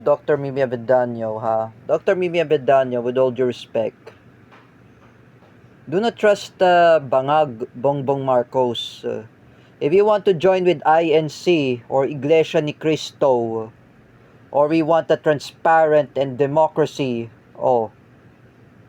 Dr. Mimi Avendaño, ha? Dr. Mimi Avendaño, with all due respect, do not trust Bangag Bongbong Marcos. If you want to join with INC or Iglesia ni Cristo, or we want a transparent and democracy,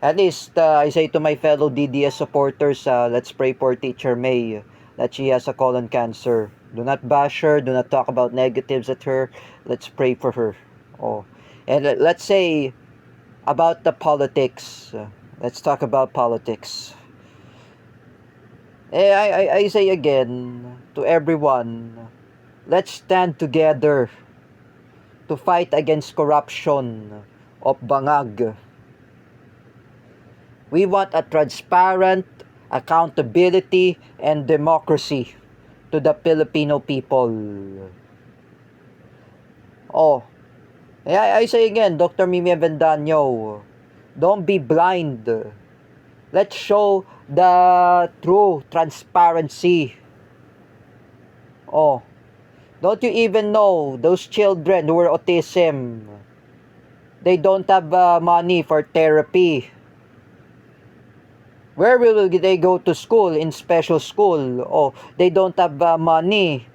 at least I say to my fellow DDS supporters, let's pray for Teacher May that she has a colon cancer. Do not bash her, do not talk about negatives at her. Let's pray for her. Oh. And let's say about the politics. Let's talk about politics. I say again to everyone, let's stand together to fight against corruption of Bangag. We want a transparent accountability and democracy to the Filipino people. Oh, I say again, Dr. Mimi Avendaño, don't be blind. Let's show the true transparency. Oh, don't you even know those children who are autism? They don't have money for therapy. Where will they go to school? In special school? Oh, they don't have money.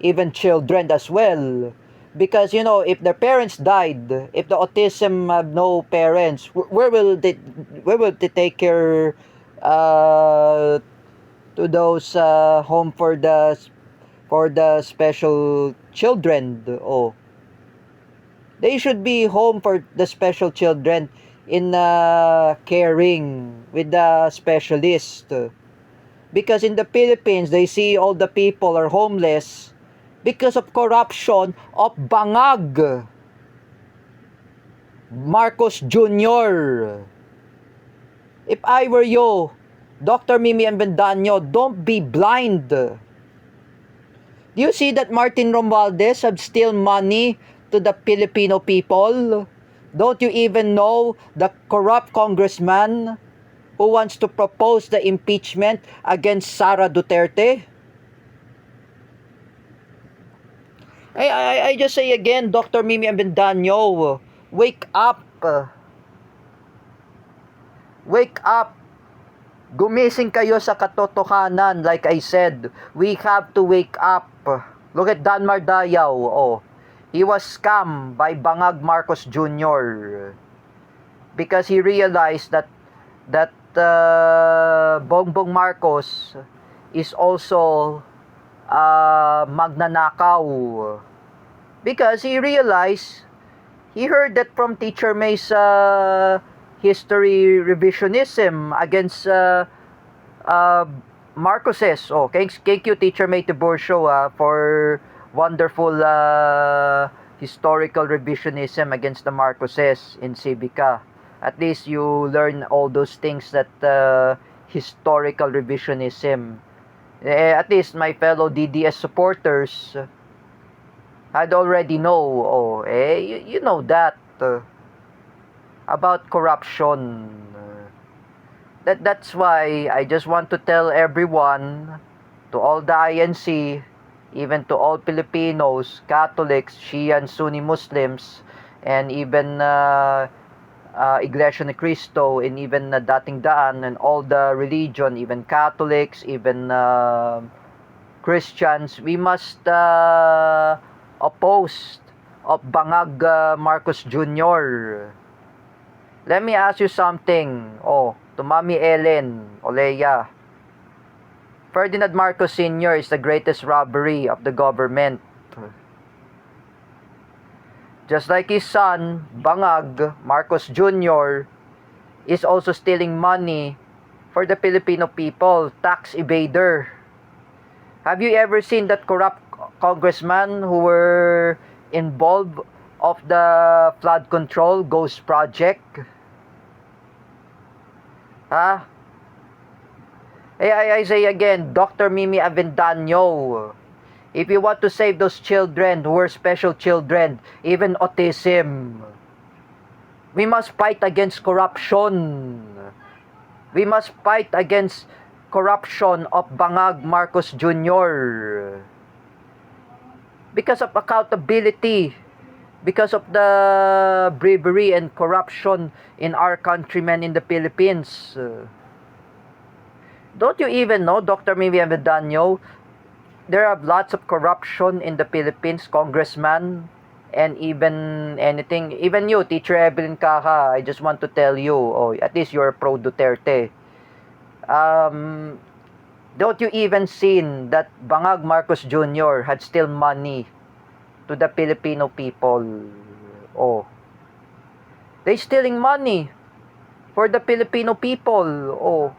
Even children as well. Because if their parents died, if the autism have no parents, where will they take care to those home for the special children? Oh, they should be home for the special children in caring with the specialist. Because in the Philippines, they see all the people are homeless because of corruption of Bangag Marcos Jr. If I were you, Dr. Mimi Avendaño, don't be blind. Do you see that Martin Romualdez have steal money to the Filipino people? Don't you even know the corrupt congressman who wants to propose the impeachment against Sara Duterte? I just say again, Dr. Mimi Avendaño, wake up. Wake up. Gumising kayo sa katotohanan. Like I said, we have to wake up. Look at Danmar Dayaw. Oh, he was scammed by Bangag Marcos Jr. because he realized that Bongbong Marcos is also magnanakaw, because he realized, he heard that from Teacher May's history revisionism against Marcoses. Oh, thank you, Teacher May Tiburcio, for wonderful historical revisionism against the Marcoses in Civica. At least you learn all those things that historical revisionism. At least my fellow DDS supporters I'd already know. You know that about corruption. That's why I just want to tell everyone, to all the INC, even to all Filipinos, Catholics, Shia and Sunni Muslims, and even Iglesia ni Cristo, and even Dating Daan, and all the religion, even Catholics, even Christians, we must oppose of Bangag Marcos Jr. Let me ask you something. To Mami Ellen Oleya, Ferdinand Marcos Sr. is the greatest robbery of the government. Just like his son, Bangag Marcos Jr. is also stealing money for the Filipino people, tax evader. Have you ever seen that corrupt congressman who were involved of the flood control ghost project? I say again, Dr. Mimi Avendaño, if you want to save those children who are special children, even autism, we must fight against corruption. We must fight against corruption of Bangag Marcos Jr. because of accountability. because of the bravery and corruption in our countrymen in the Philippines. Don't you even know, Dr. Mimi Avendaño, there are lots of corruption in the Philippines, congressman, and even anything. Even you, Teacher Evelyn Caja, I just want to tell you, oh, at least you're pro Duterte. Don't you even seen that Bangag Marcos Jr. had still money to the Filipino people? Oh, they stealing money for the Filipino people. Oh,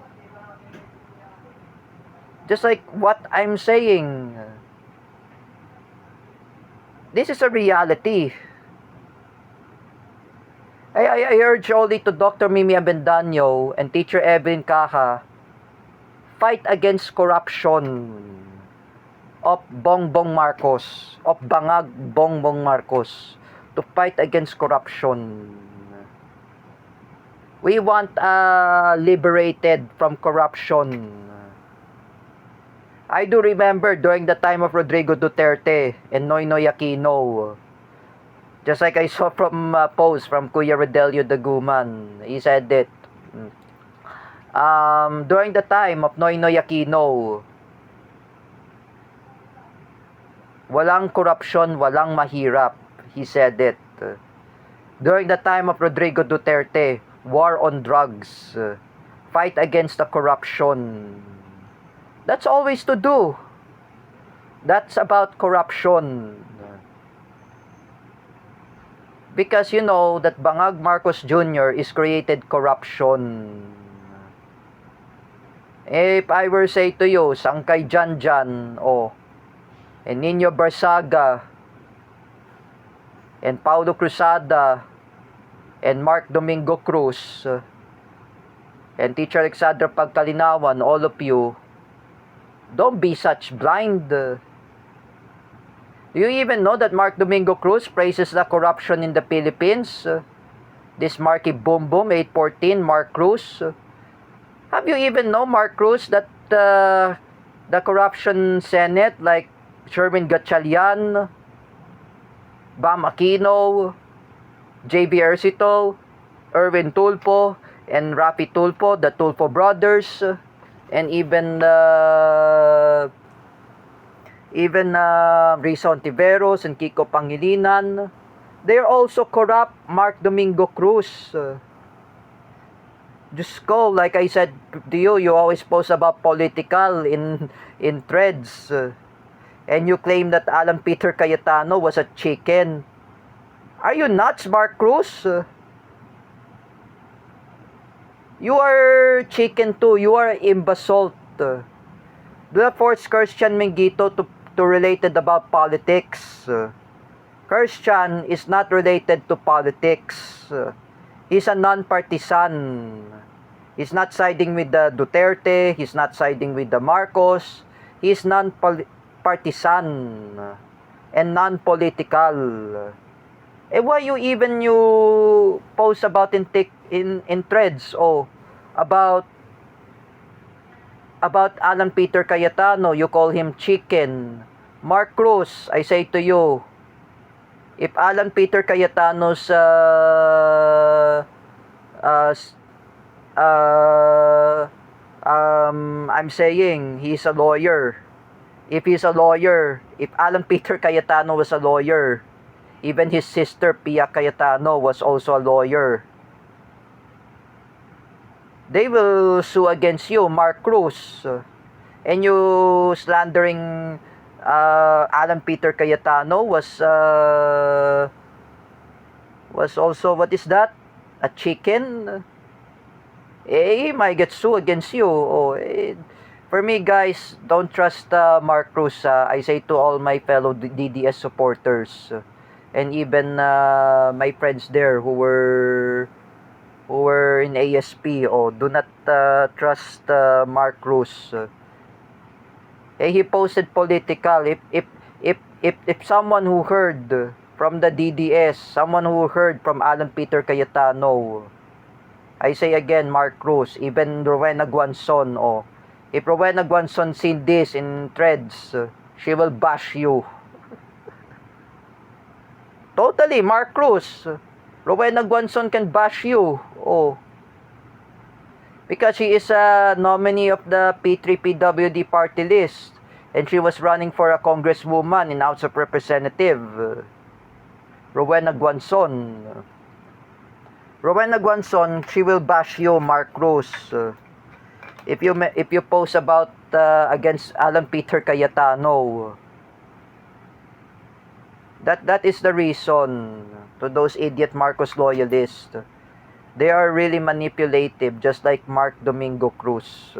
just like what I'm saying. This is a reality. I urge only to Dr. Mimi Avendaño and Teacher Evelyn Caja, fight against corruption of Bongbong Marcos, of Bangag Bongbong Marcos, to fight against corruption. We want liberated from corruption. I do remember during the time of Rodrigo Duterte and Noynoy Aquino, just like I saw from post from Kuya Rodelio Daguman, he said that during the time of Noynoy Aquino, walang corruption, walang mahirap. He said it. During the time of Rodrigo Duterte, war on drugs, fight against the corruption. That's always to do. That's about corruption. Because you know that Bangag Marcos Jr. is created corruption. If I were say to you, Sangkay Janjan, and Nino Barsaga, and Paulo Cruzada, and Mark Domingo Cruz, and Teacher Alexandra Pagkalinawan, all of you, don't be such blind. Do you even know that Mark Domingo Cruz praises the corruption in the Philippines? This Marky Boom Boom 814, Mark Cruz. Have you even know, Mark Cruz, that the corruption Senate, like Sherwin Gatchalian, Bam Aquino, J.B. Ercito, Erwin Tulfo, and Rafi Tulfo, the Tulfo brothers, and even Rizon Tiveros and Kiko Pangilinan, they're also corrupt. Mark Domingo Cruz. Just go, like I said to you, you always post about political in threads. And you claim that Alan Peter Cayetano was a chicken. Are you nuts, Mark Cruz? You are chicken too. You are imbecile. Do not force Christian Mingito to related about politics. Christian is not related to politics. He's a non-partisan. He's not siding with the Duterte. He's not siding with the Marcos. He's non-partisan and non-political. Why you post about in threads about Alan Peter Cayetano, you call him chicken. Mark Cruz, I say to you, if Alan Peter Cayetano's I'm saying he's a lawyer. If he's a lawyer, if Alan Peter Cayetano was a lawyer, even his sister Pia Cayetano was also a lawyer. They will sue against you, Mark Cruz. And you slandering Alan Peter Cayetano was also, what is that? A chicken? He might get sued against you. For me, guys, don't trust Mark Cruz. I say to all my fellow DDS supporters, and even my friends there who were in ASP, do not trust Mark Cruz. He posted political. If someone who heard from the DDS, someone who heard from Alan Peter Cayetano, I say again, Mark Cruz, even Rowena Guanzon, if Rowena Guanzon seen this in threads, she will bash you. Totally, Mark Cruz. Rowena Guanzon can bash you. Oh. Because she is a nominee of the P3PWD party list. And she was running for a congresswoman in House of Representative. Rowena Guanzon. Rowena Guanzon, she will bash you, Mark Cruz. If you post about against Alan Peter Cayetano. That is the reason to those idiot Marcos loyalists. They are really manipulative, just like Mark Domingo Cruz.